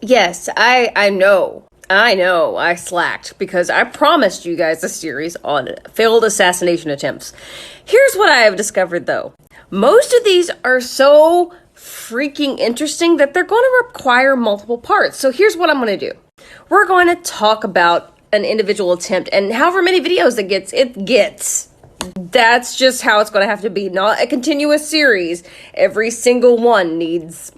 Yes, I know. I know I slacked because I promised you guys a series on failed assassination attempts. Here's what I have discovered though. Most of these are so freaking interesting that they're going to require multiple parts. So here's what I'm going to do. We're going to talk about an individual attempt, and however many videos it gets. That's just how it's going to have to be, not a continuous series. Every single one needs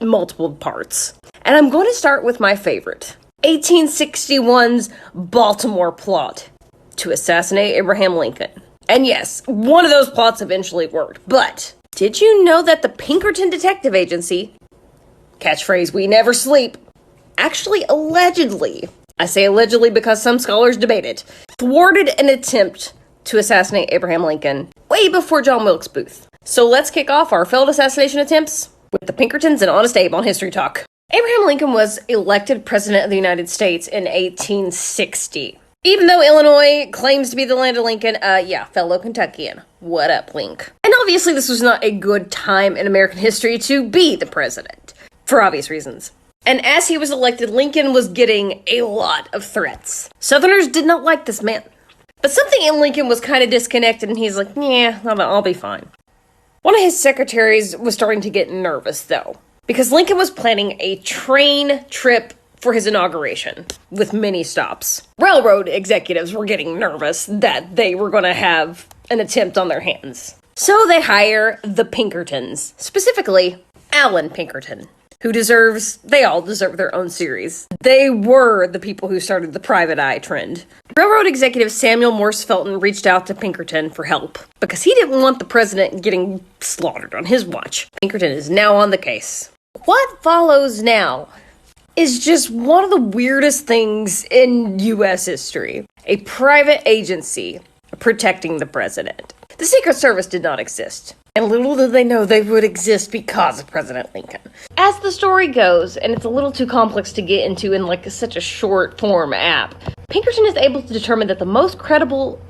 multiple parts. And I'm going to start with my favorite. 1861's Baltimore Plot to assassinate Abraham Lincoln. And yes, one of those plots eventually worked. But did you know that the Pinkerton Detective Agency, catchphrase we never sleep, actually allegedly, I say allegedly because some scholars debate it, thwarted an attempt to assassinate Abraham Lincoln way before John Wilkes Booth. So let's kick off our failed assassination attempts with the Pinkertons and Honest Abe on History Talk. Abraham Lincoln was elected President of the United States in 1860. Even though Illinois claims to be the land of Lincoln, fellow Kentuckian. What up, Link? And obviously this was not a good time in American history to be the president, for obvious reasons. And as he was elected, Lincoln was getting a lot of threats. Southerners did not like this man. But something in Lincoln was kind of disconnected, and he's like, yeah, I'll be fine. One of his secretaries was starting to get nervous, though, because Lincoln was planning a train trip for his inauguration, with many stops. Railroad executives were getting nervous that they were going to have an attempt on their hands. So they hire the Pinkertons, specifically Alan Pinkerton, they all deserve their own series. They were the people who started the private eye trend. Railroad executive Samuel Morse Felton reached out to Pinkerton for help because he didn't want the president getting slaughtered on his watch. Pinkerton is now on the case. What follows now is just one of the weirdest things in U.S. history. A private agency protecting the president. The Secret Service did not exist. And little did they know they would exist because of President Lincoln. As the story goes, and it's a little too complex to get into in such a short form app, Pinkerton is able to determine that the most credible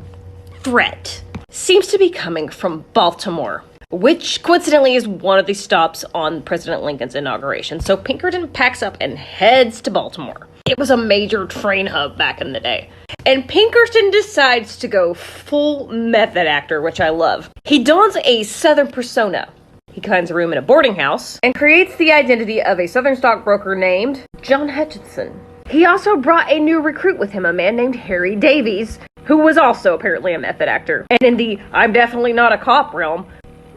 threat seems to be coming from Baltimore, which coincidentally is one of the stops on President Lincoln's inauguration. So Pinkerton packs up and heads to Baltimore. It was a major train hub back in the day. And Pinkerton decides to go full method actor, which I love. He dons a Southern persona. He finds a room in a boarding house and creates the identity of a Southern stockbroker named John Hutchinson. He also brought a new recruit with him, a man named Harry Davies, who was also apparently a method actor. And in the I'm definitely not a cop realm,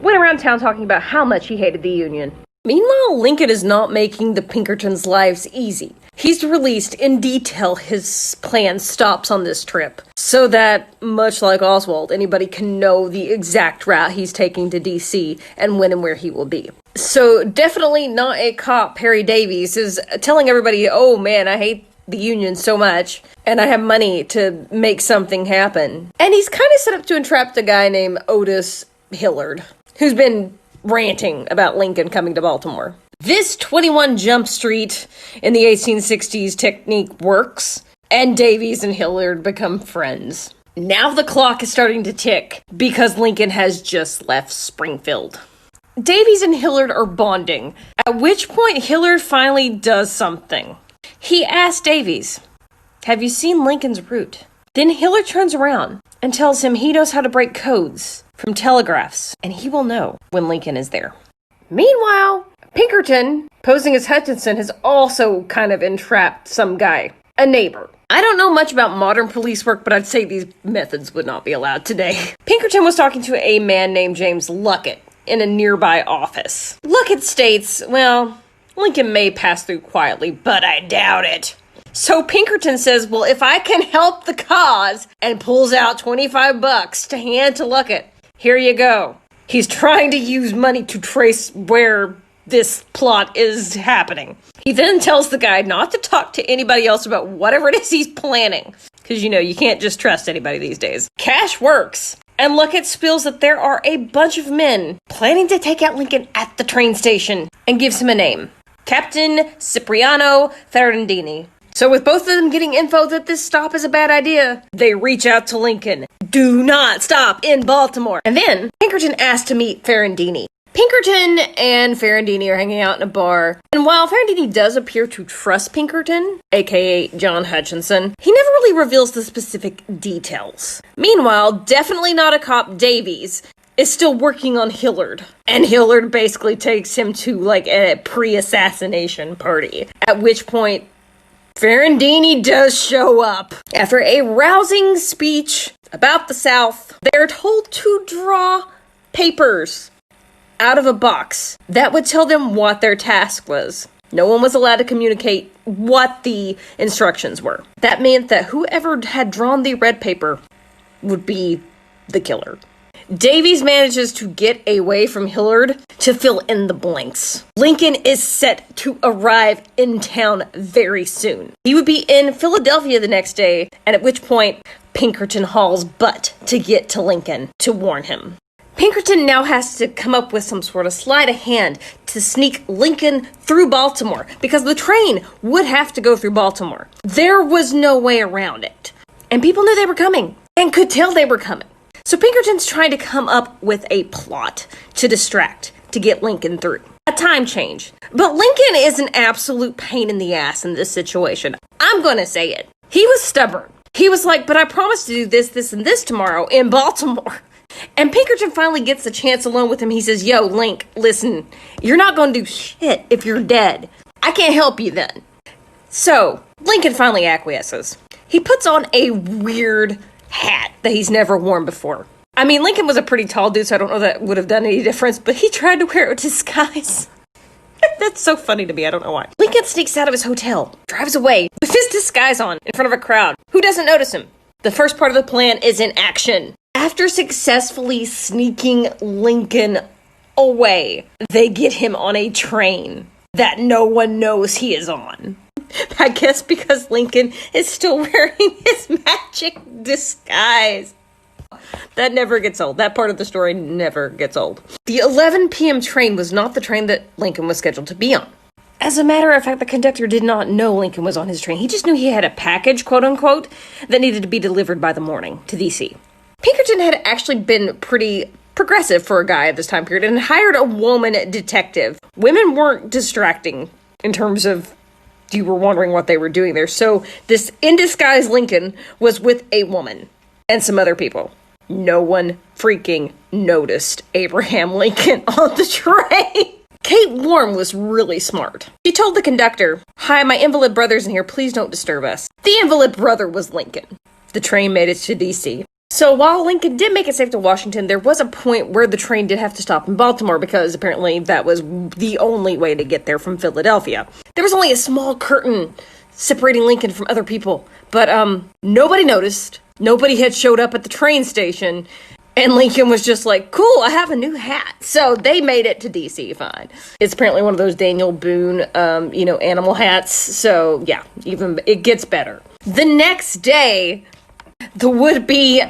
went around town talking about how much he hated the Union. Meanwhile, Lincoln is not making the Pinkertons' lives easy. He's released in detail his planned stops on this trip, so that, much like Oswald, anybody can know the exact route he's taking to D.C. and when and where he will be. So, definitely not a cop, Harry Davies, is telling everybody, oh man, I hate the Union so much, and I have money to make something happen. And he's kind of set up to entrap a guy named Otis Hillard, who's been ranting about Lincoln coming to Baltimore. This 21 Jump Street in the 1860s technique works, and Davies and Hillard become friends. Now the clock is starting to tick because Lincoln has just left Springfield. Davies and Hillard are bonding, at which point Hillard finally does something. He asks Davies, "Have you seen Lincoln's route?" Then Hillard turns around and tells him he knows how to break codes from telegraphs, and he will know when Lincoln is there. Meanwhile, Pinkerton, posing as Hutchinson, has also kind of entrapped some guy, a neighbor. I don't know much about modern police work, but I'd say these methods would not be allowed today. Pinkerton was talking to a man named James Luckett in a nearby office. Luckett states, well, Lincoln may pass through quietly, but I doubt it. So Pinkerton says, well, if I can help the cause, and pulls out $25 to hand to Luckett. Here you go. He's trying to use money to trace where this plot is happening. He then tells the guy not to talk to anybody else about whatever it is he's planning. Because, you can't just trust anybody these days. Cash works. And Luckett spills that there are a bunch of men planning to take out Lincoln at the train station, and gives him a name. Captain Cipriano Ferrandini. So with both of them getting info that this stop is a bad idea, they reach out to Lincoln. Do not stop in Baltimore. And then Pinkerton asked to meet Ferrandini. Pinkerton and Ferrandini are hanging out in a bar, and while Ferrandini does appear to trust Pinkerton, aka John Hutchinson, he never really reveals the specific details. Meanwhile, definitely not a cop, Davies is still working on Hillard, and Hillard basically takes him to like a pre-assassination party, at which point Ferrandini does show up. After a rousing speech about the South, they're told to draw papers out of a box that would tell them what their task was. No one was allowed to communicate what the instructions were. That meant that whoever had drawn the red paper would be the killer. Davies manages to get away from Hillard to fill in the blanks. Lincoln is set to arrive in town very soon. He would be in Philadelphia the next day, and at which point Pinkerton hauls butt to get to Lincoln to warn him. Pinkerton now has to come up with some sort of sleight of hand to sneak Lincoln through Baltimore, because the train would have to go through Baltimore. There was no way around it. And people knew they were coming, and could tell they were coming. So Pinkerton's trying to come up with a plot to distract, to get Lincoln through. A time change. But Lincoln is an absolute pain in the ass in this situation. I'm gonna say it. He was stubborn. He was like, but I promised to do this, this, and this tomorrow in Baltimore. And Pinkerton finally gets the chance alone with him. He says, yo, Link, listen, you're not gonna do shit if you're dead. I can't help you then. So, Lincoln finally acquiesces. He puts on a weird hat that he's never worn before. I mean, Lincoln was a pretty tall dude, so I don't know that would have done any difference, but he tried to wear it with disguise. That's so funny to me, I don't know why. Lincoln sneaks out of his hotel, drives away, with his disguise on, in front of a crowd. Who doesn't notice him? The first part of the plan is in action. After successfully sneaking Lincoln away, they get him on a train that no one knows he is on. I guess because Lincoln is still wearing his magic disguise. That never gets old. That part of the story never gets old. The 11 p.m. train was not the train that Lincoln was scheduled to be on. As a matter of fact, the conductor did not know Lincoln was on his train. He just knew he had a package, quote unquote, that needed to be delivered by the morning to D.C. Pinkerton had actually been pretty progressive for a guy at this time period and hired a woman detective. Women weren't distracting in terms of you were wondering what they were doing there. So this in disguise Lincoln was with a woman and some other people. No one freaking noticed Abraham Lincoln on the train. Kate Warren was really smart. She told the conductor, "Hi, my invalid brother's in here. Please don't disturb us." The invalid brother was Lincoln. The train made it to D.C. So while Lincoln did make it safe to Washington, there was a point where the train did have to stop in Baltimore because apparently that was the only way to get there from Philadelphia. There was only a small curtain separating Lincoln from other people, but nobody noticed. Nobody had showed up at the train station, and Lincoln was just like, cool, I have a new hat. So they made it to D.C. fine. It's apparently one of those Daniel Boone, animal hats. So yeah, even it gets better. The next day, the would-be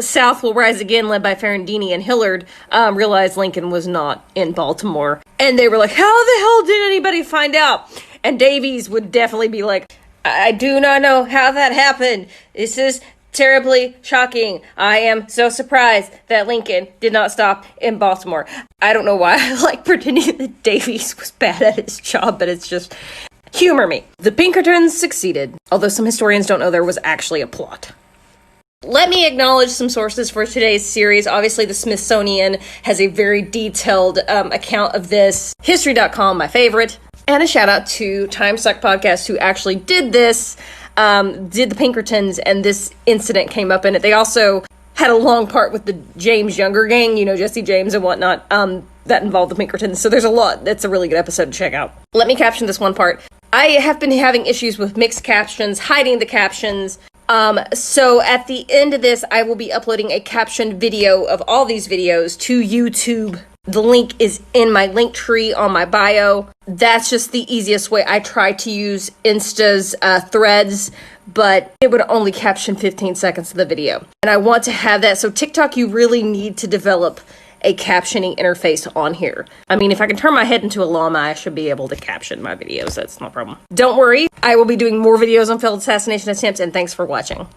South will rise again, led by Ferrandini and Hillard, realized Lincoln was not in Baltimore. And they were like, how the hell did anybody find out? And Davies would definitely be like, I do not know how that happened. This is terribly shocking. I am so surprised that Lincoln did not stop in Baltimore. I don't know why I like pretending that Davies was bad at his job, but it's just humor me. The Pinkertons succeeded, although some historians don't know there was actually a plot. Let me acknowledge some sources for today's series. Obviously, the Smithsonian has a very detailed account of this. History.com, my favorite. And a shout out to Time Suck Podcast, who actually did this, did the Pinkertons, and this incident came up in it. They also had a long part with the James Younger gang, Jesse James and whatnot, that involved the Pinkertons. So there's a lot. That's a really good episode to check out. Let me caption this one part. I have been having issues with mixed captions, hiding the captions. So at the end of this, I will be uploading a captioned video of all these videos to YouTube. The link is in my link tree on my bio. That's just the easiest way. I try to use Insta's threads, but it would only caption 15 seconds of the video. And I want to have that. So TikTok, you really need to develop a captioning interface on here. I mean, if I can turn my head into a llama, I should be able to caption my videos. That's no problem. Don't worry. I will be doing more videos on failed assassination attempts, and thanks for watching.